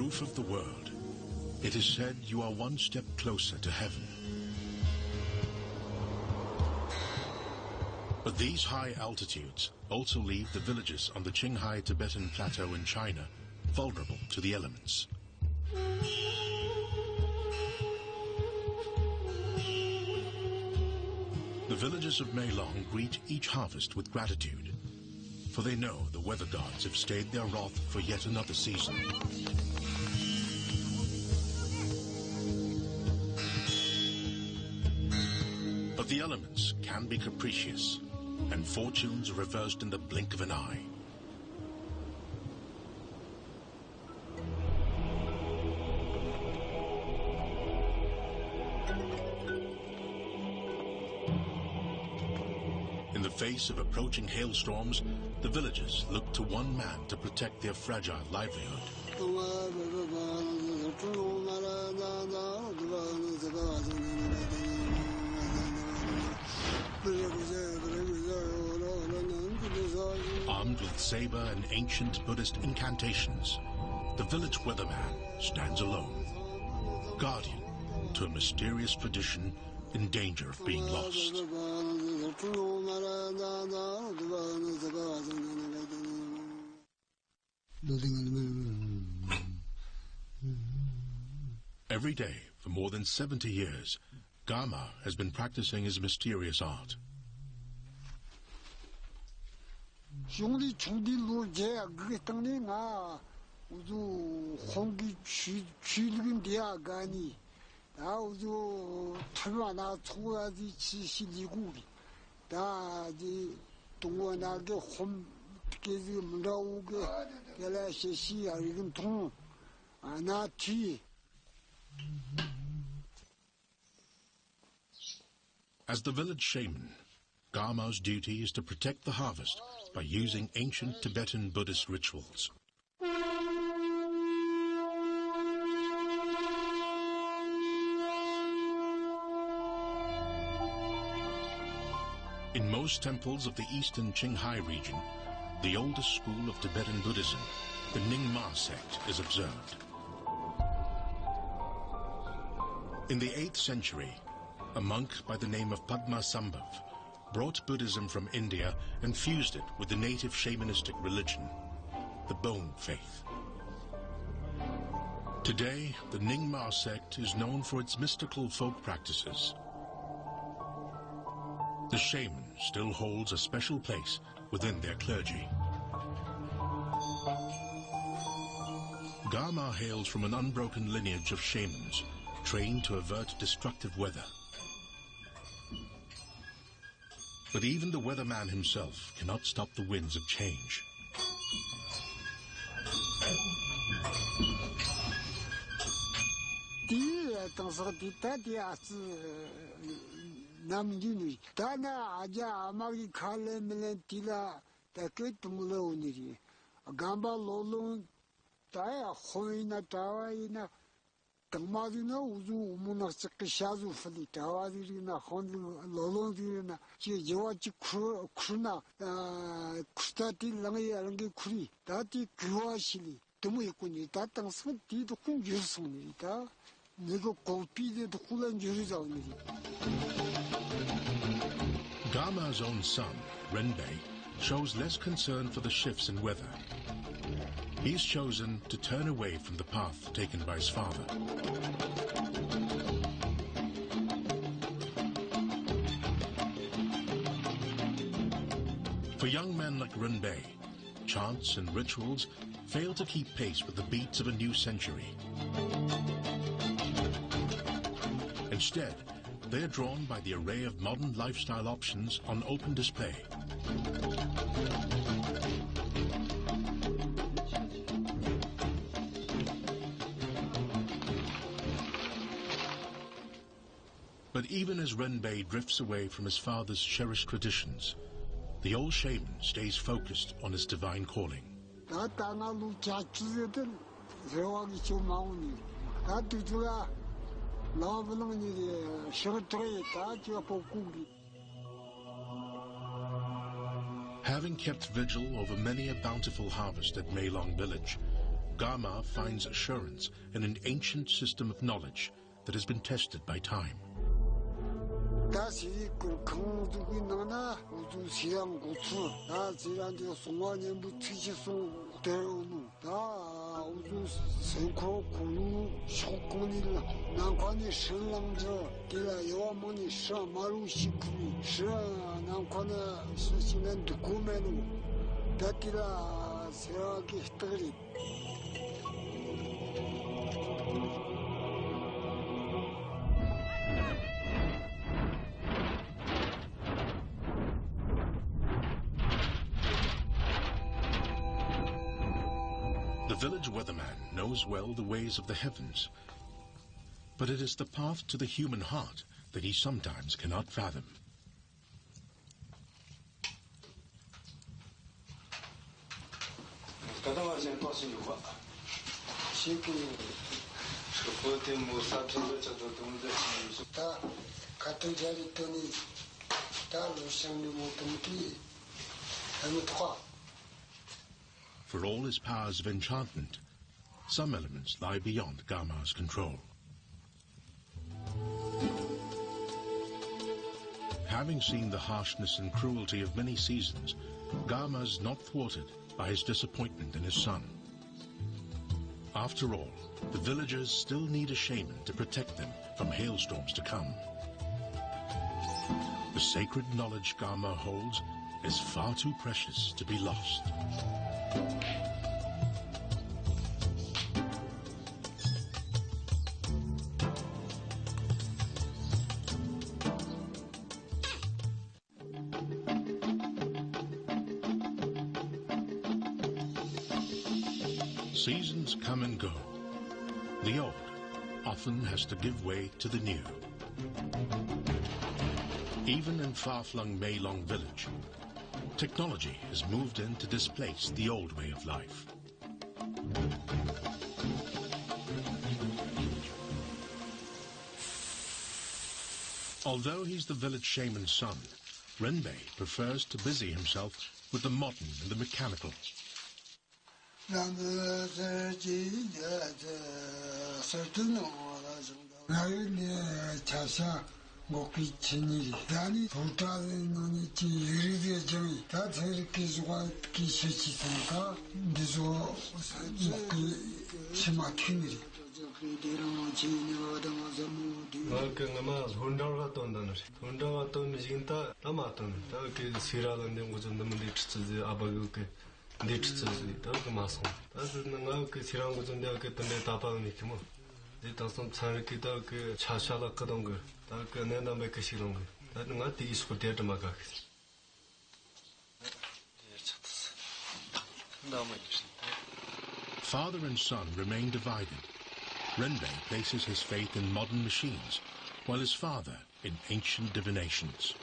roof of the world, it is said you are one step closer to heaven. But these high altitudes also leave the villages on the Qinghai Tibetan Plateau in China vulnerable to the elements. The villagers of Meilong greet each harvest with gratitude, for they know the weather gods have stayed their wrath for yet another season. But the elements can be capricious, and fortunes are reversed in the blink of an eye. In the face of approaching hailstorms, the villagers look to one man to protect their fragile livelihood. Armed with saber and ancient Buddhist incantations, the village weatherman stands alone, guardian to a mysterious tradition in danger of being lost. Every day for more than 70 years, Gama has been practicing his mysterious art. As the village shaman, Gama's duty is to protect the harvest by using ancient Tibetan Buddhist rituals. In most temples of the eastern Qinghai region, the oldest school of Tibetan Buddhism, the Nyingma sect, is observed. In the 8th century, a monk by the name of Padmasambhav brought Buddhism from India and fused it with the native shamanistic religion, the Bone faith. Today, the Nyingma sect is known for its mystical folk practices. The shaman still holds a special place within their clergy. Gama hails from an unbroken lineage of shamans trained to avert destructive weather. But even the weatherman himself cannot stop the winds of change. Tangmadina uzu umunasaka shazu fali tawadirina lolondirina jewachi kruna kustati langi alangi kuri dati kuwashili tumu ikuni tatang sati to kun yusuni ta nego kopi de kulan yurizawni. Gama's own son, Renbei, shows less concern for the shifts in weather. He's chosen to turn away from the path taken by his father. For young men like Renbei, chants and rituals fail to keep pace with the beats of a new century. Instead, they are drawn by the array of modern lifestyle options on open display. But even as Renbei drifts away from his father's cherished traditions, the old shaman stays focused on his divine calling. Having kept vigil over many a bountiful harvest at Meilong village, Gama finds assurance in an ancient system of knowledge that has been tested by time. The village weatherman knows well the ways of the heavens, but it is the path to the human heart that he sometimes cannot fathom. For all his powers of enchantment, some elements lie beyond Gama's control. Having seen the harshness and cruelty of many seasons, Gama is not thwarted by his disappointment in his son. After all, the villagers still need a shaman to protect them from hailstorms to come. The sacred knowledge Gama holds is far too precious to be lost. Seasons come and go. The old often has to give way to the new. Even in far-flung Meilong village, technology has moved in to displace the old way of life. Although he's the village shaman's son, Renbei prefers to busy himself with the modern and the mechanical. Father and son remain divided. Renbei places his faith in modern machines, while his father in ancient divinations.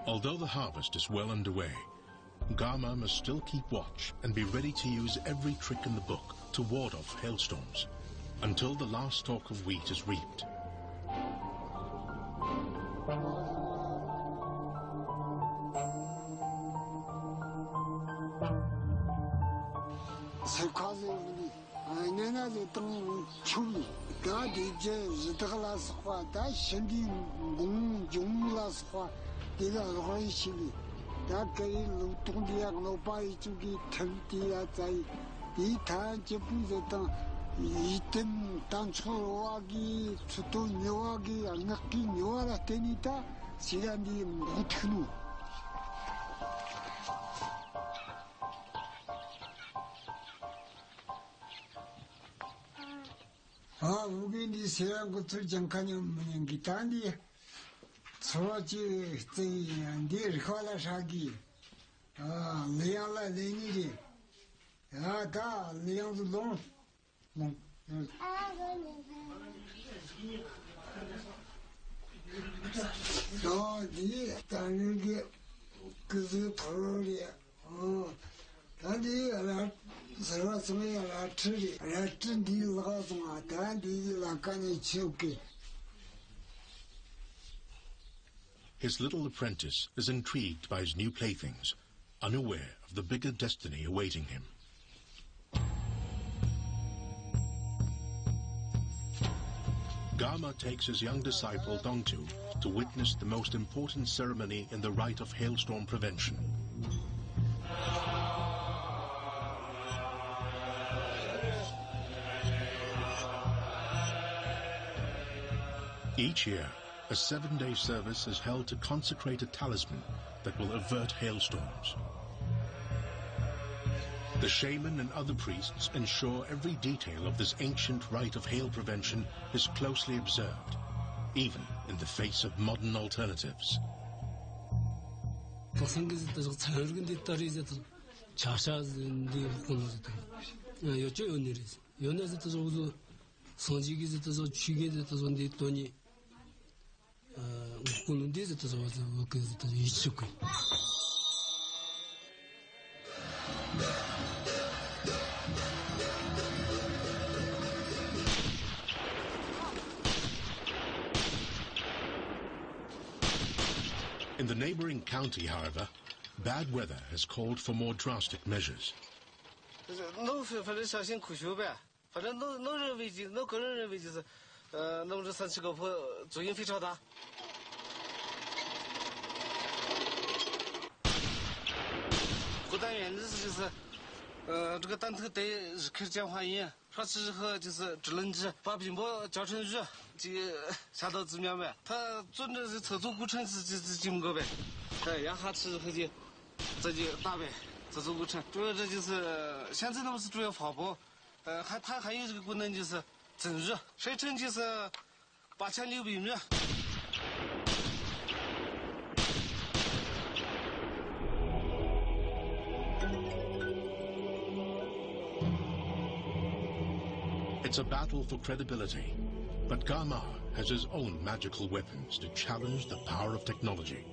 Although the harvest is well underway, Gama must still keep watch and be ready to use every trick in the book to ward off hailstorms until the last stalk of wheat is reaped. 소라지 네 칼라 사기 리앙라 레니리 다 리앙도 동 니 다른 게 그저 토리 단디 알아 서로서로 알아 트리 알아 트디 라가서 단디 라카니 치우기. His little apprentice is intrigued by his new playthings, unaware of the bigger destiny awaiting him. Gama takes his young disciple Dongtu to witness the most important ceremony in the rite of hailstorm prevention. Each year, a 7-day service is held to consecrate a talisman that will avert hailstorms. The shaman and other priests ensure every detail of this ancient rite of hail prevention is closely observed, even in the face of modern alternatives. In the neighboring county, however, bad weather has called for more drastic measures. It's a battle for credibility, but Gama has his own magical weapons to challenge the power of technology.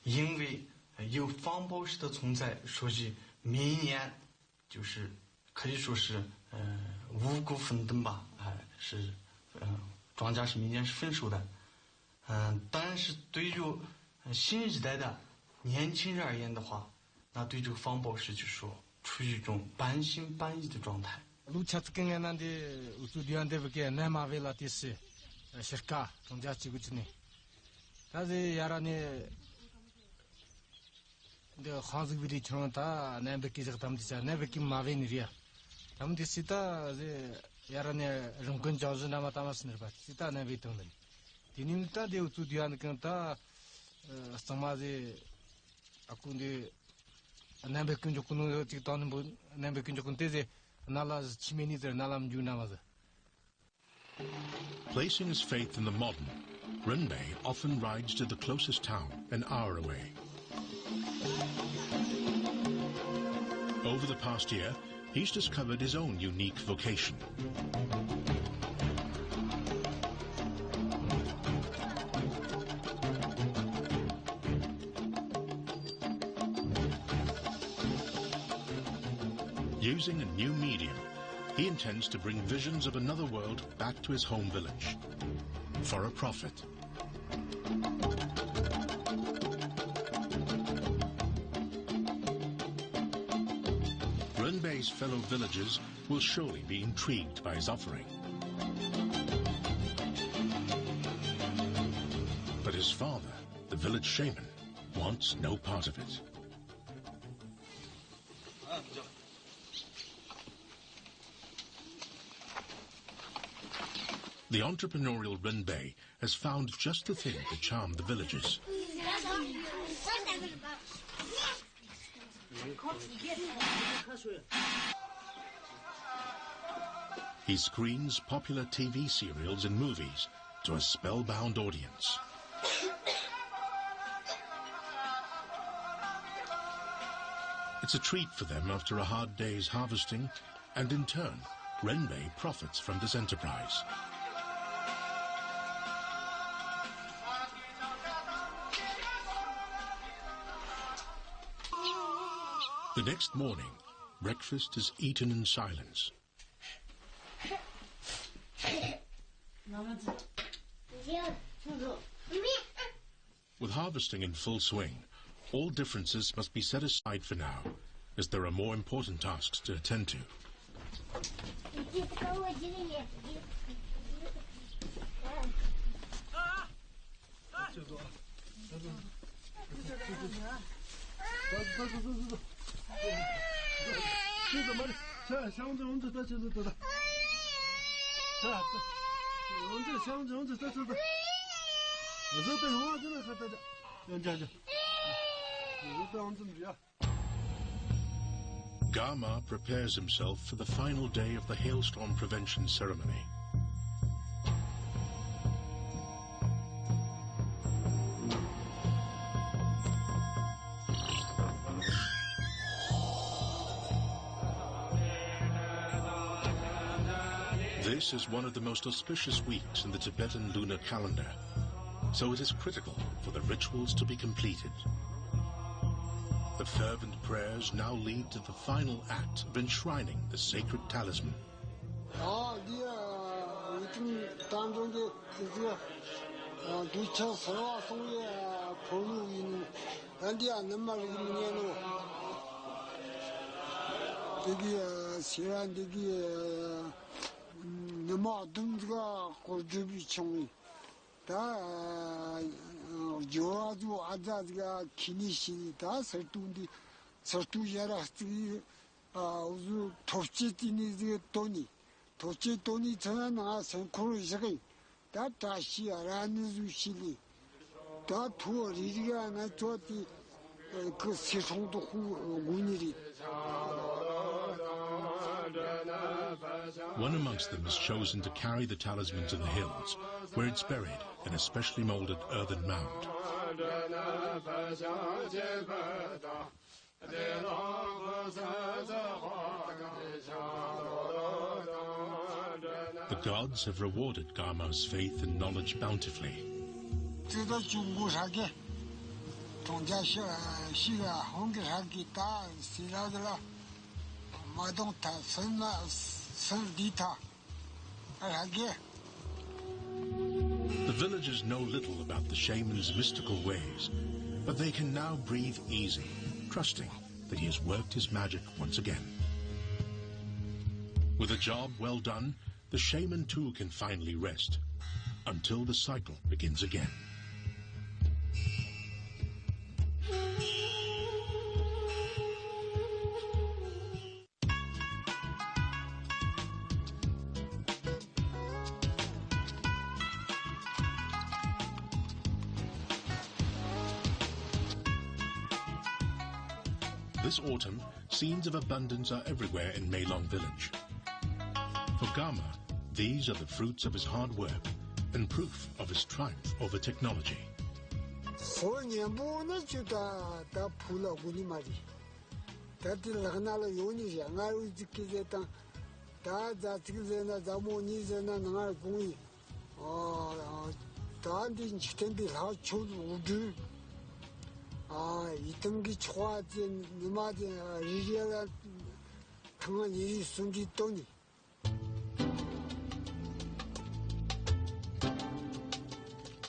因为有防雹师的存在，所以明年就是可以说是五谷丰登吧，是庄稼是明年是丰收的，但是对于新一代的年轻人而言的话，那对这个防雹师就说处于一种半信半疑的状态。shirka tongja chiguchni taze yarane de khanzig biri chronta nambe ki jagtam disa nambe ki mavin riya tamdi sita ze yarane rungkun jawzu nama tamas nirba sita nambe tonglen dinimta de utu dian kanta samaje akunde nambe kunjukunu tikton nambe kunjukun teze nalas chimeni der nalam junamaza. Placing his faith in the modern, Renbei often rides to the closest town an hour away. Over the past year, he's discovered his own unique vocation. Using a new medium, he intends to bring visions of another world back to his home village, for a profit. Renbei's fellow villagers will surely be intrigued by his offering. But his father, the village shaman, wants no part of it. The entrepreneurial Renbei has found just the thing to charm the villagers. He screens popular TV serials and movies to a spellbound audience. It's a treat for them after a hard day's harvesting, and in turn, Renbei profits from this enterprise. The next morning, breakfast is eaten in silence. With harvesting in full swing, all differences must be set aside for now, as there are more important tasks to attend to. Gama prepares himself for the final day of the hailstorm prevention ceremony. This is one of the most auspicious weeks in the Tibetan lunar calendar, so it is critical for the rituals to be completed. The fervent prayers now lead to the final act of enshrining the sacred talisman. joadu azaga kinishi da sertundi sertu yarasti uzu tochitini toni tona senkuru isagi da tashi arani zushili da tu riga na choti 그 세송도 군일이 One amongst them is chosen to carry the talisman to the hills, where it's buried in a specially molded earthen mound. The gods have rewarded Gama's faith and knowledge bountifully. The villagers know little about the shaman's mystical ways, but they can now breathe easy, trusting that he has worked his magic once again. With a job well done, the shaman too can finally rest, until the cycle begins again. This autumn, scenes of abundance are everywhere in Meilong village. For Gama, these are the fruits of his hard work and proof of his triumph over technology.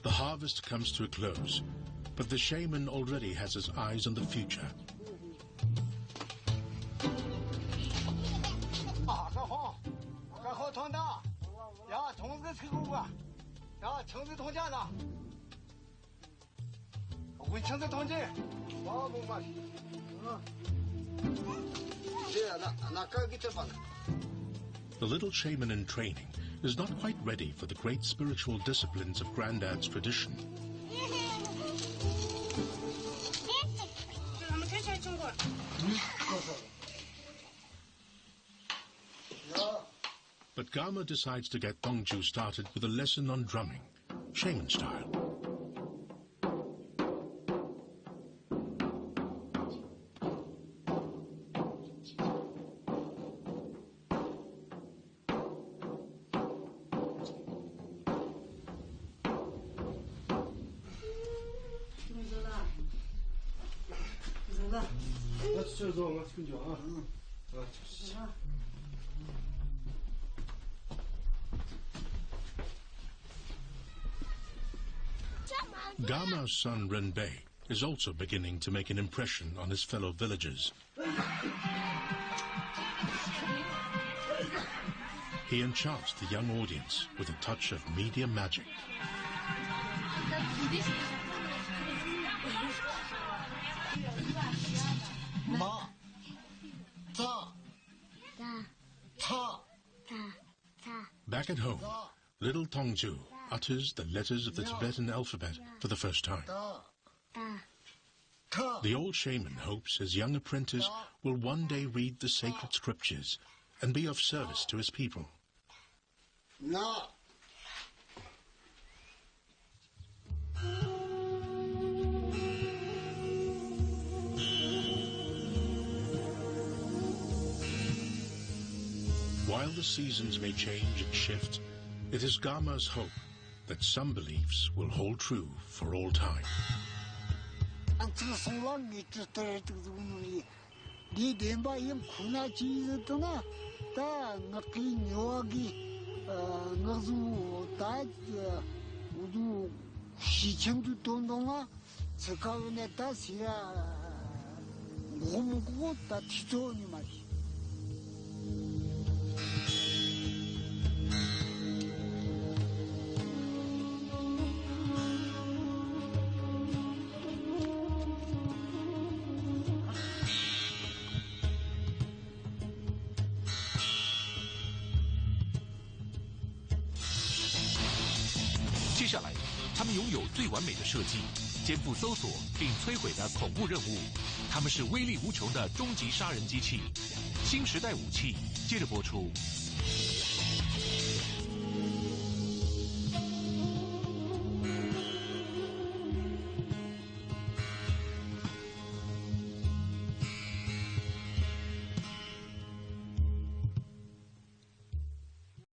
The harvest comes to a close, but the shaman already has his eyes on the future. The little shaman in training is not quite ready for the great spiritual disciplines of Grandad's tradition. But Gama decides to get Tongju started with a lesson on drumming, shaman style. Gama's son Renbei is also beginning to make an impression on his fellow villagers. He enchants the young audience with a touch of media magic. Back at home, little Tongju utters the letters of the Tibetan alphabet for the first time. The old shaman hopes his young apprentice will one day read the sacred scriptures and be of service to his people. While the seasons may change and shift, it is Gama's hope that some beliefs will hold true for all time.接下来，他们拥有最完美的设计，肩负搜索并摧毁的恐怖任务。他们是威力无穷的终极杀人机器。新时代武器接着播出。